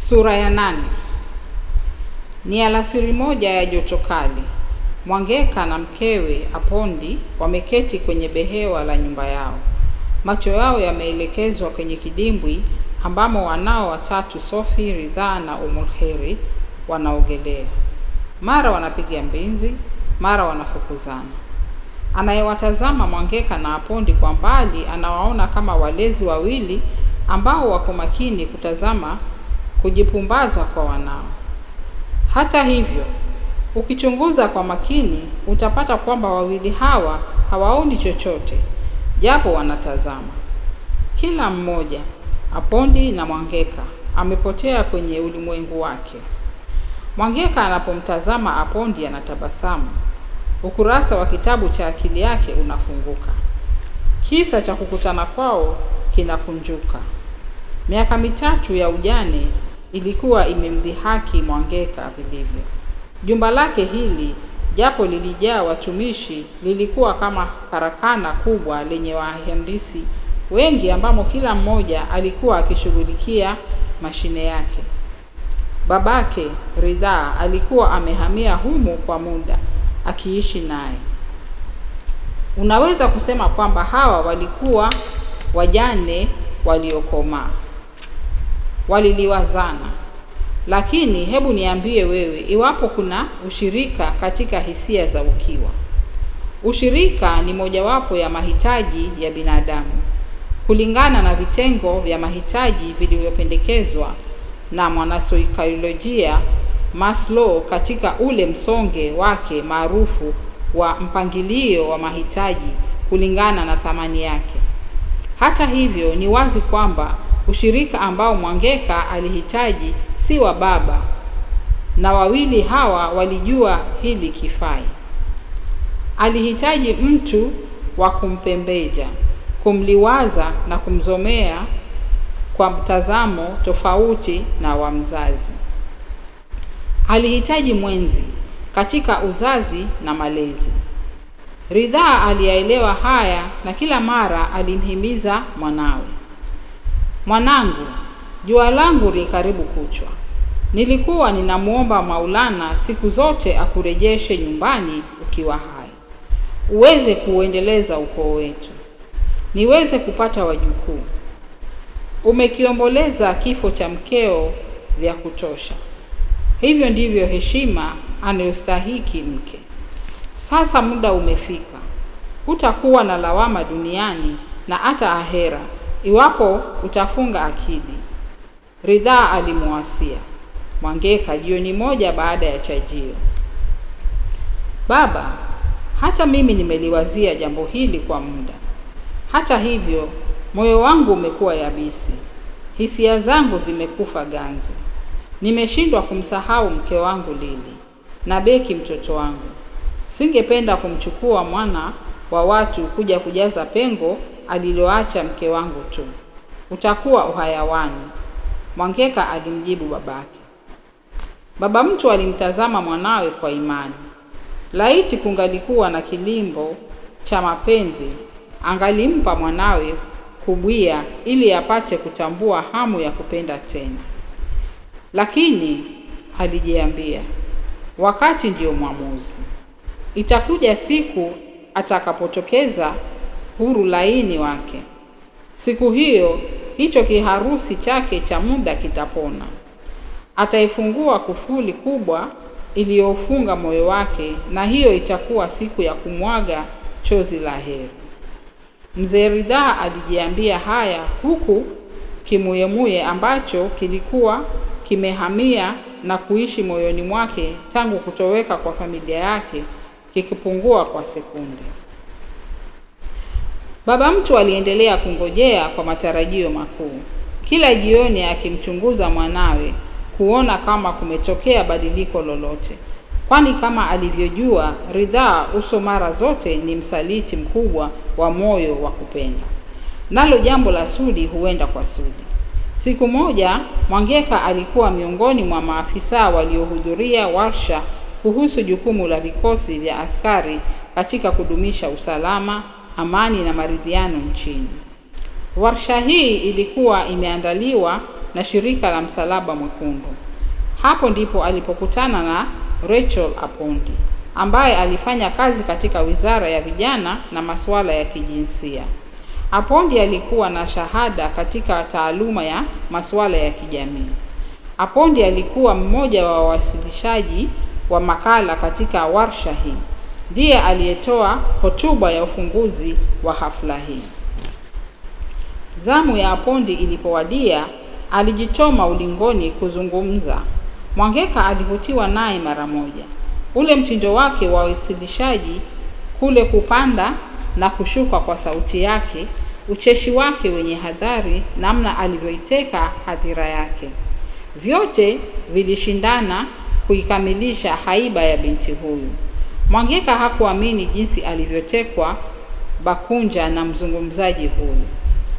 Sura ya 8. Ni alasiri moja ya joto kali. Mwangeka na mkewe Apondi wameketi kwenye behewa la nyumba yao. Macho yao yameelekezwa kwenye kidimbwi ambamo wanao watatu, Sophie, Ridhaa na Umulkheri, wanaogelea. Mara wanapiga mbinzi, mara wanafukuzana. Anayewatazama Mwangeka na Apondi kwa mbali anawaona kama walezi wawili ambao wako makini kutazama kujipumbaza kwa wanao. Hata hivyo, ukichunguza kwa makini utapata kwamba wawili hawa hawaoni chochote, japo wanatazama. Kila mmoja, Apondi na Mwangeka, amepotea kwenye ulimwengu wake. Mwangeka anapomtazama Apondi anatabasamu. Ukurasa wa kitabu cha akili yake unafunguka. Kisa cha kukutana kwao kinakunjuka. Miaka 3 ya ujane ilikuwa imemdhihaki Mwangeka vilivyo. Jumba lake hili, japo lilijaa watumishi, lilikuwa kama karakana kubwa lenye wahandisi wengi ambamo kila mmoja alikuwa akishughulikia mashine yake. Babake Ridhaa alikuwa amehamia humu kwa muda akiishi naye. Unaweza kusema kwamba hawa walikuwa wajane waliokomaa, waliliwazana. Lakini hebu niambie wewe, iwapo kuna ushirika katika hisia za ukiwa. Ushirika ni mojawapo ya mahitaji ya binadamu kulingana na vitengo vya mahitaji vilivyopendekezwa na mwanasaikolojia Maslow katika ule msonge wake maarufu wa mpangilio wa mahitaji kulingana na thamani yake. Hata hivyo, ni wazi kwamba ushirika ambao Mwangeka alihitaji si wa baba, na wawili hawa walijua hili kifai. Alihitaji mtu wa kumpembeja, kumliwaza na kumzomea kwa mtazamo tofauti na wa mzazi. Alihitaji mwenzi katika uzazi na malezi. Ridhaa aliyaelewa haya na kila mara alimhimiza mwanawe. Mwanangu, jua langu li karibu kuchwa. Nilikuwa ninamuomba Maulana siku zote akurejeshe nyumbani ukiwa hai, uweze kuendeleza ukoo wetu, niweze kupata wajukuu. Umekiomboleza kifo cha mkeo vya kutosha. Hivyo ndivyo heshima anayostahiki mke. Sasa muda umefika. Hutakuwa na lawama duniani na hata ahera iwapo utafunga akili, Ridhaa alimuasia Mwangeka jioni moja baada ya chajio. Baba, hata mimi nimeliwazia jambo hili kwa muda. Hata hivyo, moyo wangu umekuwa yabisi. Hisia zangu zimekufa ganzi. Nimeshindwa kumsahau mke wangu Lili na Beki mtoto wangu. Singependa kumchukua mwana wa watu kuja kujaza pengo aliloacha mke wangu tu. Utakuwa uhayawani, Mwangeka alimjibu babake. Baba mtu alimtazama mwanawe kwa imani. Laiti kungalikuwa na kilimbo cha mapenzi, angalimpa mwanawe kubwia ili apate kutambua hamu ya kupenda tena. Lakini alijiambia, wakati ndio mwamuzi. Itakuja siku atakapotokeza huru laini wake. Siku hiyo hicho kiharusi chake cha muda kitapona. Ataifungua kufuli kubwa iliyofunga moyo wake, na hiyo itakuwa siku ya kumwaga chozi la heri. Mzee Ridhaa alijiambia haya huku kimuyemuye ambacho kilikuwa kimehamia na kuishi moyoni mwake tangu kutoweka kwa familia yake kikipungua kwa sekunde. Baba mtu aliendelea kungojea kwa matarajio makuu, kila jioni akimchunguza mwanawe kuona kama kumetokea badiliko lolote, kwani kama alivyojua Ridhaa uso mara zote ni msaliti mkubwa wa moyo wa kupenda, nalo jambo la sudi huenda kwa sudi. Siku moja Mwangeka alikuwa miongoni mwa maafisa waliohudhuria warsha kuhusu jukumu la vikosi vya askari katika kudumisha usalama, amani na maridhiano nchini. Warsha hii ilikuwa imeandaliwa na shirika la Msalaba Mwekundu. Hapo ndipo alipokutana na Rachel Apondi ambaye alifanya kazi katika Wizara ya Vijana na Masuala ya Kijinsia. Apondi alikuwa na shahada katika taaluma ya masuala ya kijamii. Apondi alikuwa mmoja wa wawasilishaji wa makala katika warsha hii. Ndiye aliyetoa hotuba ya ufunguzi wa hafla hii. Zamu ya Apondi ilipowadia, alijitoma ulingoni kuzungumza. Mwangeka alivutiwa naye mara moja. Ule mtindo wake wa wasilishaji, kule kupanda na kushuka kwa sauti yake, ucheshi wake wenye hadhari, namna alivyoiteka hadhira yake, vyote vilishindana kuikamilisha haiba ya binti huyu. Mwangeka hakuamini jinsi alivyotekwa bakunja na mzungumzaji huyu.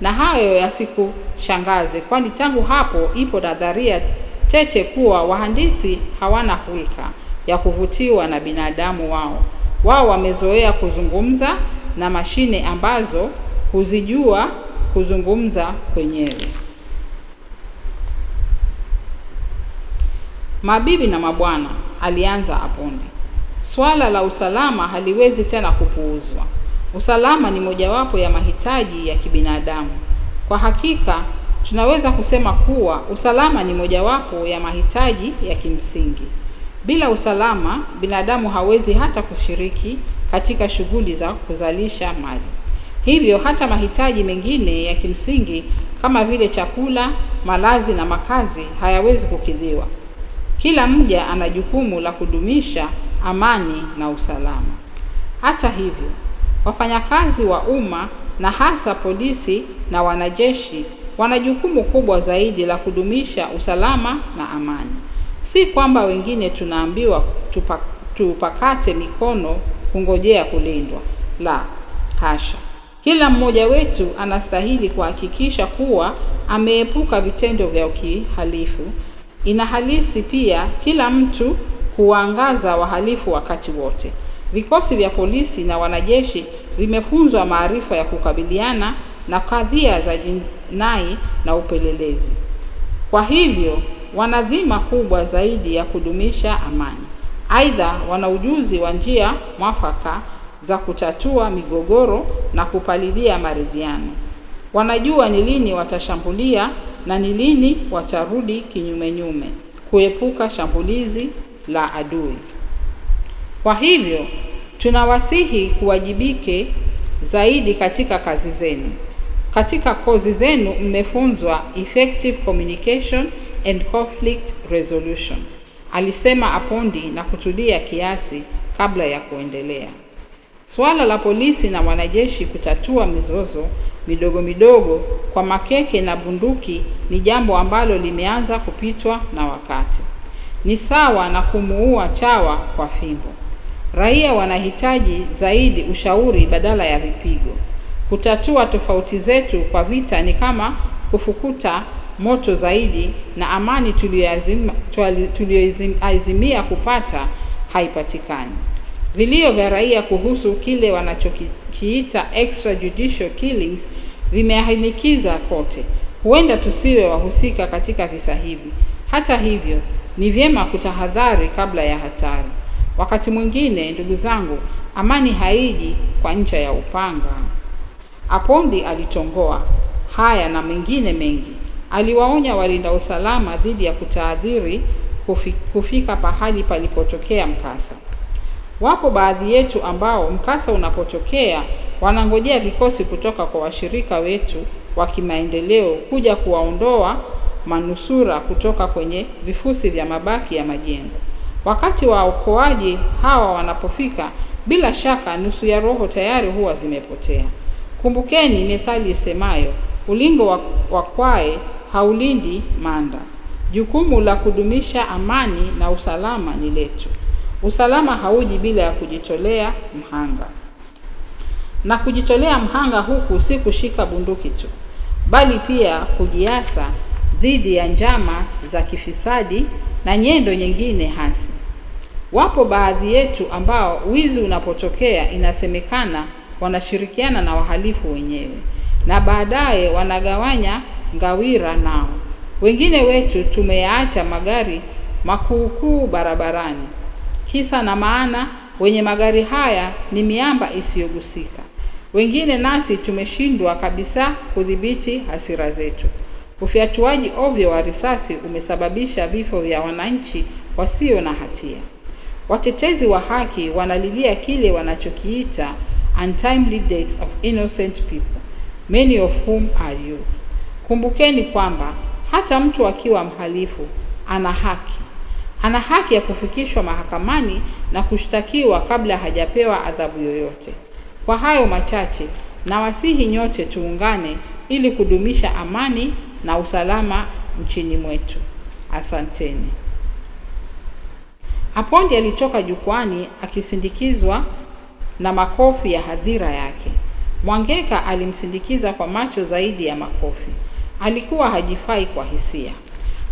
Na hayo yasikushangaze, kwani tangu hapo ipo nadharia tete kuwa wahandisi hawana hulka ya kuvutiwa na binadamu wao. Wao wamezoea kuzungumza na mashine ambazo huzijua kuzungumza kwenyewe. Mabibi na mabwana, alianza Apondi, swala la usalama haliwezi tena kupuuzwa. Usalama ni mojawapo ya mahitaji ya kibinadamu. Kwa hakika, tunaweza kusema kuwa usalama ni mojawapo ya mahitaji ya kimsingi. Bila usalama, binadamu hawezi hata kushiriki katika shughuli za kuzalisha mali. Hivyo hata mahitaji mengine ya kimsingi kama vile chakula, malazi na makazi hayawezi kukidhiwa. Kila mmoja ana jukumu la kudumisha amani na usalama. Hata hivyo, wafanyakazi wa umma na hasa polisi na wanajeshi wana jukumu kubwa zaidi la kudumisha usalama na amani. Si kwamba wengine tunaambiwa tupakate mikono kungojea kulindwa. La, hasha. Kila mmoja wetu anastahili kuhakikisha kuwa ameepuka vitendo vya ukihalifu. Inahalisi pia kila mtu kuangaza wahalifu wakati wote. Vikosi vya polisi na wanajeshi vimefunzwa maarifa ya kukabiliana na kadhia za jinai na upelelezi. Kwa hivyo, wana dhima kubwa zaidi ya kudumisha amani. Aidha, wana ujuzi wa njia mwafaka za kutatua migogoro na kupalilia maridhiano. Wanajua ni lini watashambulia na ni lini watarudi kinyume kuepuka shambulizi la adui. Kwa hivyo, tunawasihi kuwajibike zaidi katika kazi zenu. Katika kozi zenu mmefunzwa effective communication and conflict resolution, alisema Apondi na kutulia kiasi kabla ya kuendelea. Swala la polisi na wanajeshi kutatua mizozo midogo kwa makeke na bunduki ni jambo ambalo limeanza kupitwa na wakati. Ni sawa na kumuua chawa kwa fimbo. Raia wanahitaji zaidi ushauri badala ya vipigo. Kutatua tofauti zetu kwa vita ni kama kufukuta moto zaidi, na amani tuliyoazimia kupata haipatikani. Vilio vya raia kuhusu kile wanachokiita extrajudicial killings vimehinikiza kote. Huenda tusiwe wahusika katika visa hivi. Hata hivyo, ni vyema kutahadhari kabla ya hatari. Wakati mwingine, ndugu zangu, amani haiji kwa ncha ya upanga. Apondi alitongoa haya na mengine mengi. Aliwaonya walinda usalama dhidi ya kutaadhiri kufika pahali palipotokea mkasa. Wapo baadhi yetu ambao mkasa unapotokea wanangojea vikosi kutoka kwa washirika wetu wa kimaendeleo kuja kuwaondoa manusura kutoka kwenye vifusi vya mabaki ya majengo. Wakati waokoaji hawa wanapofika, bila shaka nusu ya roho tayari huwa zimepotea. Kumbukeni methali isemayo, ulingo wa kwae haulindi manda. Jukumu la kudumisha amani na usalama ni letu. Usalama hauji bila ya kujitolea mhanga. Na kujitolea mhanga huku si kushika bunduki tu, bali pia kujiasa dhidi ya njama za kifisadi na nyendo nyingine hasi. Wapo baadhi yetu ambao wizi unapotokea inasemekana wanashirikiana na wahalifu wenyewe, na baadaye wanagawanya ngawira nao. Wengine wetu tumeyaacha magari makuukuu barabarani. Kisa na maana, wenye magari haya ni miamba isiyogusika. Wengine nasi tumeshindwa kabisa kudhibiti hasira zetu. Ufyatuaji ovyo wa risasi umesababisha vifo vya wananchi wasio na hatia. Watetezi wa haki wanalilia kile wanachokiita untimely deaths of innocent people, many of whom are youth. Kumbukeni kwamba hata mtu akiwa mhalifu ana haki ya kufikishwa mahakamani na kushtakiwa kabla hajapewa adhabu yoyote. Kwa hayo machache, nawasihi nyote tuungane ili kudumisha amani na usalama nchini mwetu. Asanteni. Apondi alitoka jukwani akisindikizwa na makofi ya hadhira yake. Mwangeka alimsindikiza kwa macho zaidi ya makofi. Alikuwa hajifai kwa hisia.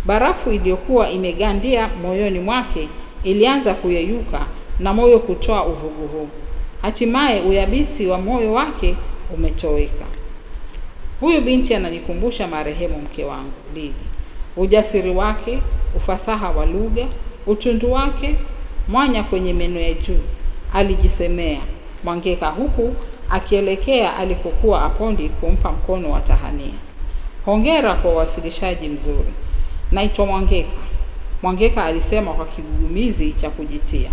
Barafu iliyokuwa imegandia moyoni mwake ilianza kuyeyuka na moyo kutoa uvuguvugu. Hatimaye uyabisi wa moyo wake umetoweka. Huyu binti ananikumbusha marehemu mke wangu Lili. Ujasiri wake, ufasaha wa lugha, utundu wake, mwanya kwenye meno ya juu, alijisemea Mwangeka huku akielekea alikokuwa Apondi kumpa mkono wa tahania. Hongera kwa wasilishaji mzuri. Naitwa Mwangeka. Mwangeka alisema kwa kigugumizi cha kujitia.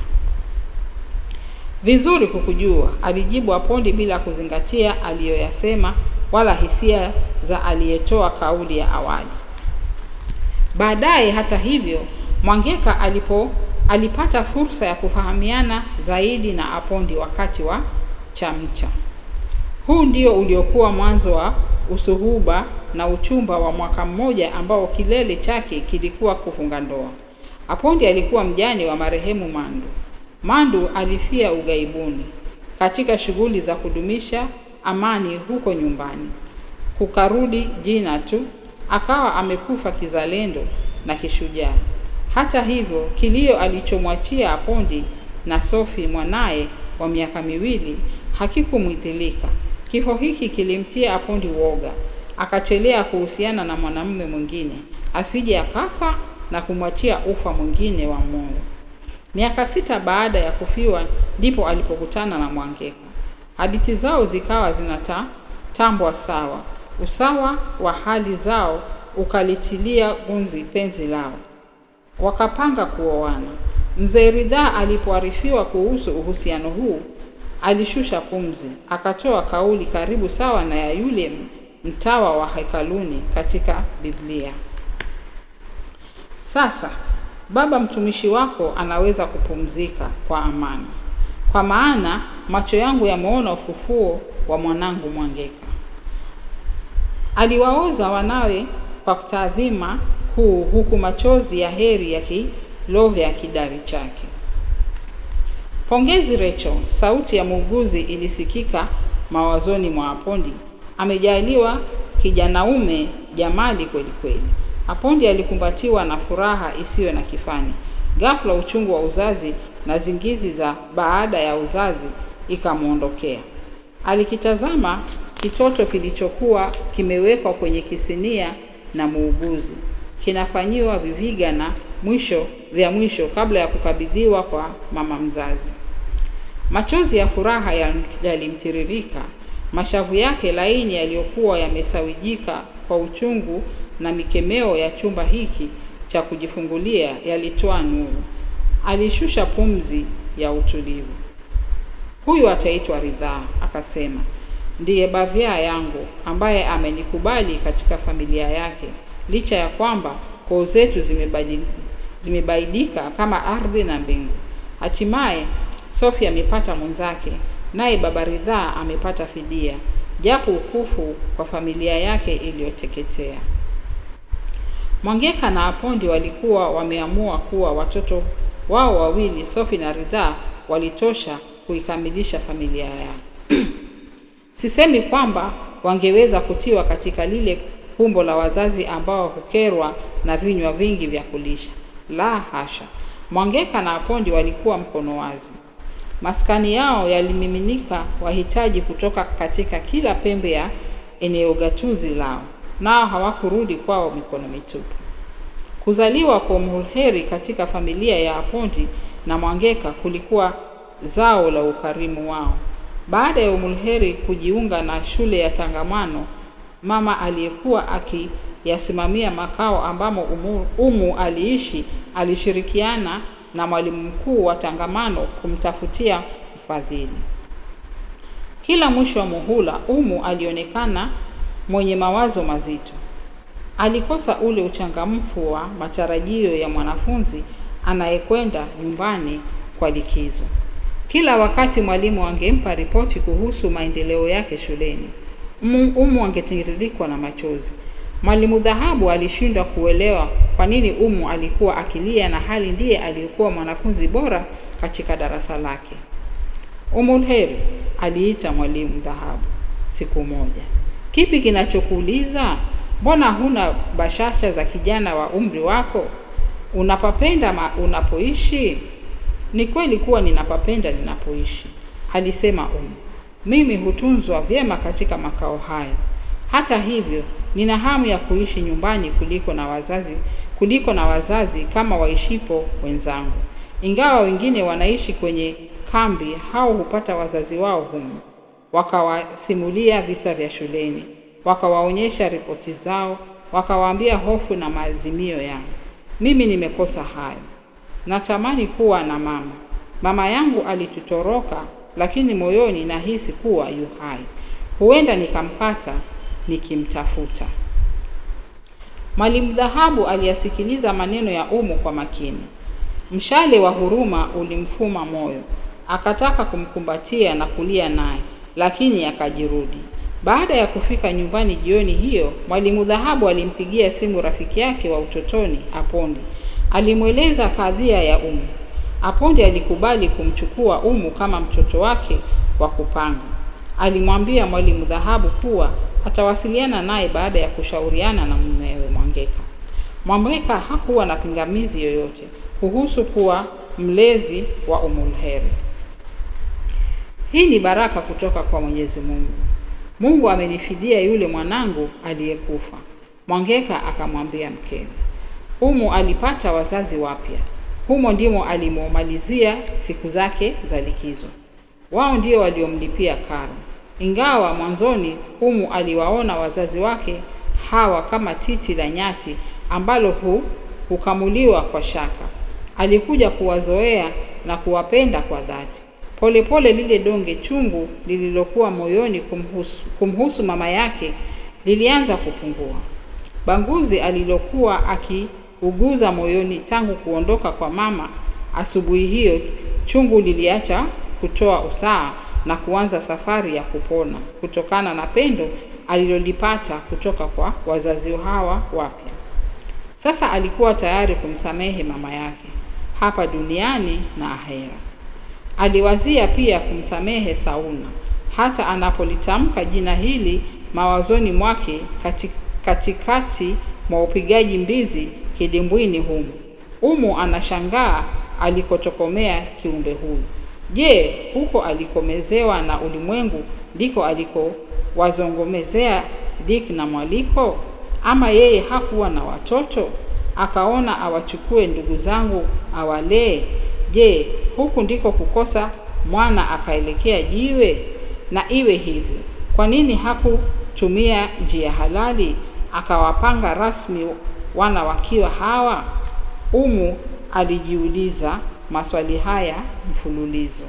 Vizuri kukujua, alijibu Apondi bila kuzingatia aliyoyasema wala hisia za aliyetoa kauli ya awali. Baadaye hata hivyo, Mwangeka alipata fursa ya kufahamiana zaidi na Apondi wakati wa chamcha. Huu ndio uliokuwa mwanzo wa usuhuba na uchumba wa mwaka mmoja ambao kilele chake kilikuwa kufunga ndoa. Apondi alikuwa mjane wa marehemu Mandu. Mandu alifia ugaibuni katika shughuli za kudumisha amani huko nyumbani. Kukarudi jina tu, akawa amekufa kizalendo na kishujaa. Hata hivyo, kilio alichomwachia Apondi na Sophie mwanaye wa miaka 2 hakikumwithilika. Kifo hiki kilimtia Apondi woga, akachelea kuhusiana na mwanamume mwingine asije akafa na kumwachia ufa mwingine wa moyo. Miaka 6 baada ya kufiwa ndipo alipokutana na Mwangeka. Hadithi zao zikawa zinatambwa sawa. Usawa wa hali zao ukalitilia gunzi penzi lao. Wakapanga kuoana. Mzee Ridhaa alipoarifiwa kuhusu uhusiano huu, alishusha pumzi, akatoa kauli karibu sawa na ya yule mtawa wa hekaluni katika Biblia. Sasa, baba mtumishi wako anaweza kupumzika kwa amani, kwa maana macho yangu yameona ufufuo wa mwanangu Mwangeka. Aliwaoza wanawe kwa taadhima kuu, huku machozi ya heri yakilovya kidari chake. Pongezi Recho, sauti ya muuguzi ilisikika mawazoni mwa Apondi. Amejaliwa kijanaume jamali kweli kweli. Apondi alikumbatiwa na furaha isiyo na kifani. Ghafla uchungu wa uzazi na zingizi za baada ya uzazi ikamuondokea. Alikitazama kitoto kilichokuwa kimewekwa kwenye kisinia na muuguzi, kinafanyiwa viviga na mwisho kabla ya kukabidhiwa kwa mama mzazi. Machozi ya furaha yalimtiririka. Mashavu yake laini yaliyokuwa yamesawijika kwa uchungu na mikemeo ya chumba hiki cha kujifungulia yalitoa nuru. Alishusha pumzi ya utulivu. Huyu ataitwa Ridhaa, akasema. Ndiye bavia yangu ambaye amenikubali katika familia yake, licha ya kwamba koo zetu zimebaidika kama ardhi na mbingu. Hatimaye Sophie amepata mwenzake, naye baba Ridhaa amepata fidia, japo ukufu kwa familia yake iliyoteketea. Mwangeka na Apondi walikuwa wameamua kuwa watoto wao wawili, Sophie na Ridhaa, walitosha kuikamilisha familia yao. Sisemi kwamba wangeweza kutiwa katika lile humbo la wazazi ambao hukerwa na vinywa vingi vya kulisha. La hasha. Mwangeka na Apondi walikuwa mkono wazi. Maskani yao yalimiminika wahitaji kutoka katika kila pembe ya eneo gatuzi lao, nao hawakurudi kwao mikono mitupu. Kuzaliwa kwa Umulkheri katika familia ya Apondi na Mwangeka kulikuwa zao la ukarimu wao. Baada ya Umulkheri kujiunga na shule ya Tangamano, mama aliyekuwa akiyasimamia makao ambamo Umu aliishi alishirikiana na mwalimu mkuu wa Tangamano kumtafutia mfadhili. Kila mwisho wa muhula, Umu alionekana mwenye mawazo mazito. Alikosa ule uchangamfu wa matarajio ya mwanafunzi anayekwenda nyumbani kwa likizo. Kila wakati mwalimu angempa ripoti kuhusu maendeleo yake shuleni, Umu angetiririkwa na machozi. Mwalimu Dhahabu alishindwa kuelewa kwa nini Umu alikuwa akilia na hali ndiye aliyekuwa mwanafunzi bora katika darasa lake. Umulkheri, aliita mwalimu Dhahabu siku moja. Kipi kinachokuuliza? Mbona huna bashasha za kijana wa umri wako? Unapapenda unapoishi? Ni kweli kuwa ninapapenda ninapoishi, alisema Umu. Mimi hutunzwa vyema katika makao hayo. Hata hivyo, nina hamu ya kuishi nyumbani kuliko na wazazi kama waishipo wenzangu. Ingawa wengine wanaishi kwenye kambi, hao hupata wazazi wao humu, wakawasimulia visa vya shuleni, wakawaonyesha ripoti zao, wakawaambia hofu na maazimio yao. Mimi nimekosa hayo. Natamani kuwa na mama. Mama yangu alitutoroka, lakini moyoni nahisi kuwa yu hai. Huenda nikampata nikimtafuta. Mwalimu Dhahabu aliyasikiliza maneno ya Umu kwa makini. Mshale wa huruma ulimfuma moyo. Akataka kumkumbatia na kulia naye, lakini akajirudi. Baada ya kufika nyumbani jioni hiyo, mwalimu Dhahabu alimpigia simu rafiki yake wa utotoni, Apondi. Alimweleza kadhia ya Umu. Apondi alikubali kumchukua Umu kama mtoto wake wa kupanga. Alimwambia mwalimu Dhahabu kuwa atawasiliana naye baada ya kushauriana na mumewe Mwangeka. Mwangeka hakuwa na pingamizi yoyote kuhusu kuwa mlezi wa Umulkheri. Hii ni baraka kutoka kwa Mwenyezi Mungu. Mungu amenifidia yule mwanangu aliyekufa, Mwangeka akamwambia mkewe. Umu alipata wazazi wapya. Humo ndimo alimomalizia siku zake za likizo. Wao ndio waliomlipia karo. Ingawa mwanzoni Umu aliwaona wazazi wake hawa kama titi la nyati ambalo hukamuliwa kwa shaka, alikuja kuwazoea na kuwapenda kwa dhati. Polepole lile donge chungu lililokuwa moyoni kumhusu mama yake lilianza kupungua. Banguzi alilokuwa akiuguza moyoni tangu kuondoka kwa mama, asubuhi hiyo chungu liliacha kutoa usaha na kuanza safari ya kupona kutokana na pendo alilolipata kutoka kwa wazazi hawa wapya. Sasa alikuwa tayari kumsamehe mama yake hapa duniani na ahera. Aliwazia pia kumsamehe Sauna. Hata anapolitamka jina hili mawazoni mwake katikati mwa upigaji mbizi kidimbwini humu, Umu anashangaa alikotokomea kiumbe huyu. Je, huko alikomezewa na ulimwengu ndiko alikowazongomezea Dick na Mwaliko? Ama yeye hakuwa na watoto akaona awachukue ndugu zangu awalee? Je, huku ndiko kukosa mwana akaelekea jiwe? Na iwe hivyo, kwa nini hakutumia njia halali akawapanga rasmi wana wakiwa hawa? Umu alijiuliza maswali haya mfululizo.